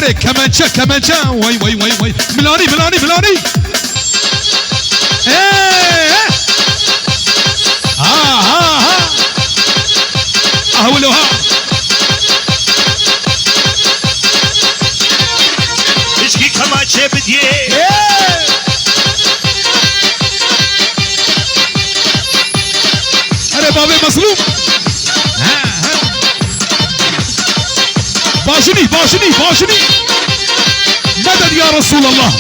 هري كمانشا وي وي وي وي ملاني ايه ها اهولوها اشكي كمانشا بديه هري بابي مظلوم باشني مدد يا رسول الله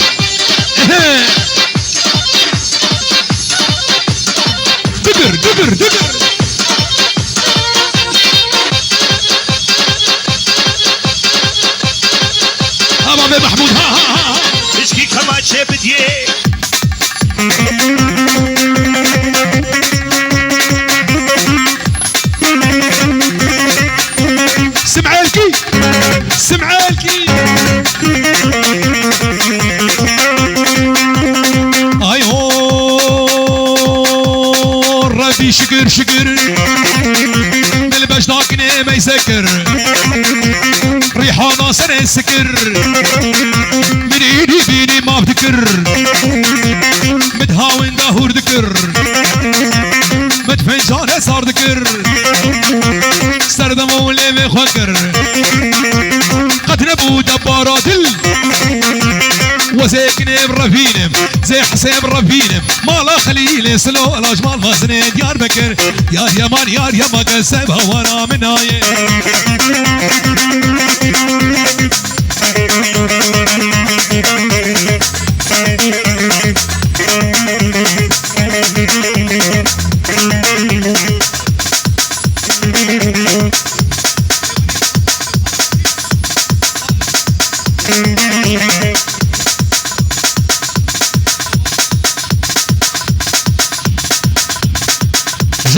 دقر ها بابي محمود ها اشكي كمانشا بديه سمعالكي اي هو ربي شكر الباش داكني ما يسكر ريحانه سنه سكر من ايدي فيني ما بذكر متهاون دهور ذكر متفنجانه صار ذكر سردم ولي مخكر نبو دبارات وزيكني برفينم زي حسين برفينم مالا خليل سلو الاجمال مازنين ديار بكر يا يمان يا يما قسمها وانا من هاي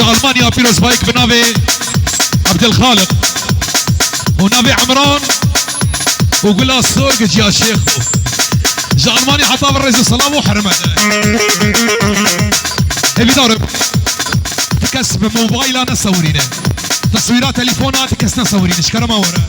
ألمانيا بيروز بايك بنافي عبد الخالق ونافي عمران وقول السوق يا شيخ جا ألمانيا حطاب الرئيس السلام وحرمته هبي ضارب تكسب موبايل أنا صورينه تصويرات تليفونات تكسنا صورينه شكرا ما ورا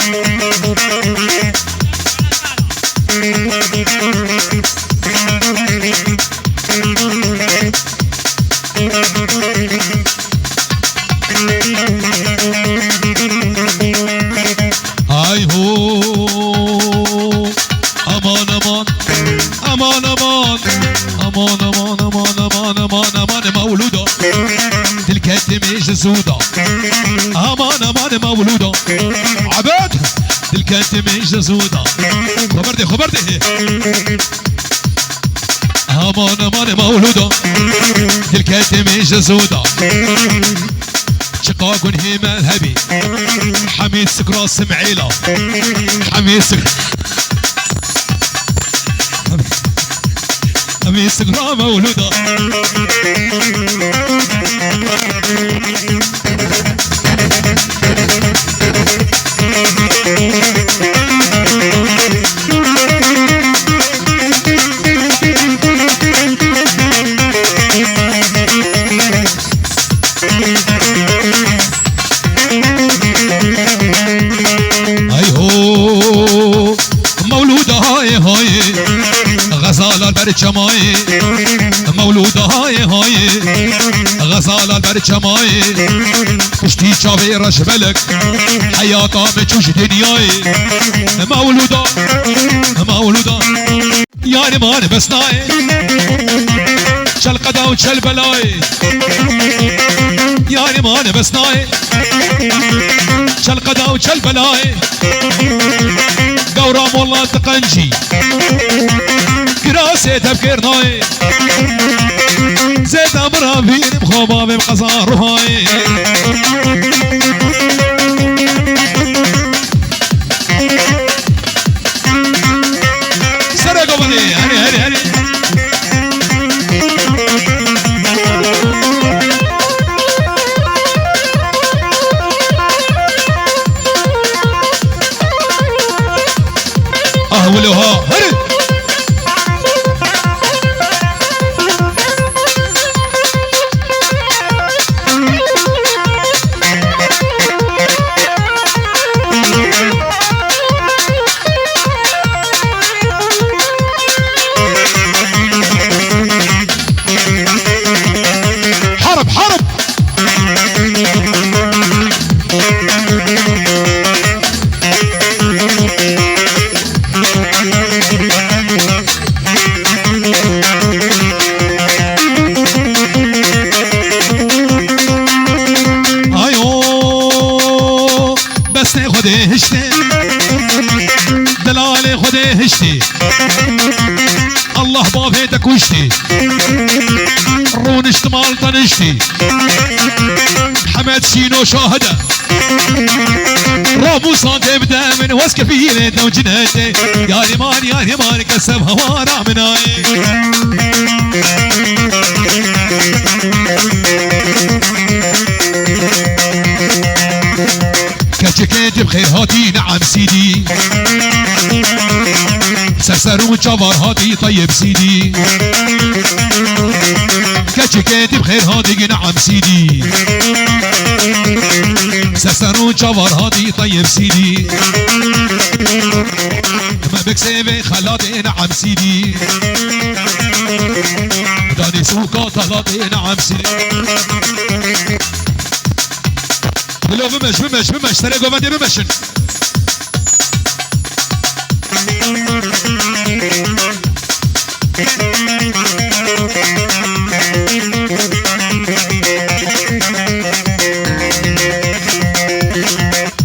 هاي هو امان مولوده تلك الدميج زوده امان مولوده عباد تلك الدميج زوده خبرتي امان مولوده تلك الدميج زوده شقاق هي مذهبي حميد سكرا سمعيله حميد سكرا مولوده غزالة البرد شماي مولودة هاي غزالة البرد شماي وشتي شافي رشبلك حياتها متشوش دنياي مولودة يعني ماني بس ناي شل قدا وشل بلاي يعني ماني بس ناي شل قدا وشل بلاي قورام والله تقنجي كراسي تفكير ناي زيت امرها فيني بخوبا بمقصار رهاي سرقوا بني هني اهولوها هري خده هشته دلال خده هشته الله بابيتك وشتي رون اشتمال طنشتي حمد شينو شاهده رامو صانتي بدا من وسك فيلة وجناتي يا ريمان كسب هوارا مناي كتشكيت بخير هاتي نعم سيدي سرسرون جوار هاتي طيب سيدي كتشكيت بخير هاتي نعم سيدي سرسرون جوار هاتي طيب سيدي ما بكسيبي خلاتي نعم سيدي داني سوكا طلاتي نعم سيدي بلو بمش ترى قوة بمشن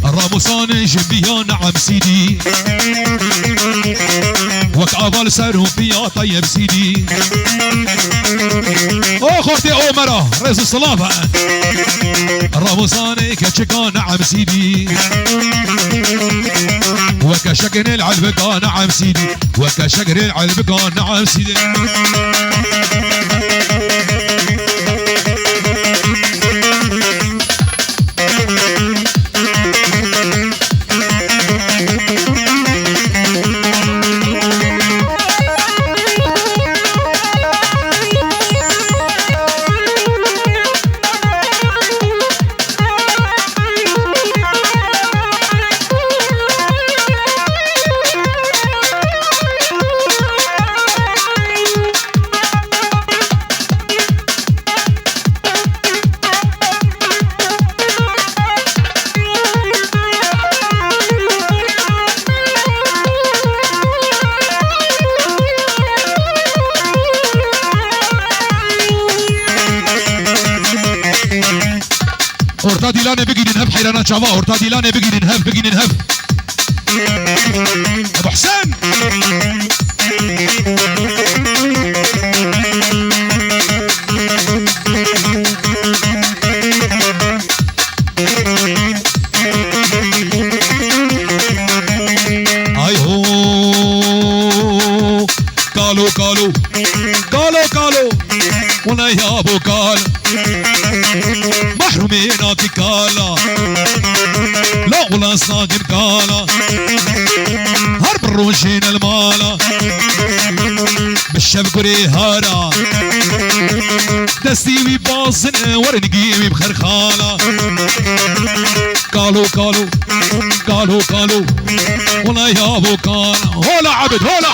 الراموسان جنبيا نعم سيدي وكعبال سرهم فيا طيب سيدي او خورتي او مرة رئيس الصلاة الراموسان كتشكا نعم سيدي وكشكن العلبقا نعم سيدي وكشكن العلبقا نعم سيدي orta dilane beginin hep hayrana çava orta dilane beginin hep Ebu Hüseyin ay ho kalu ولا يا ابو كال محرومينك كالا لا ولا صاقن كالا هرب الروشين المالا بالشبكري هارا دستيمي باصن ورنقيمي بخرخالا كالو ولا يا ابو كال هولا عبد هولا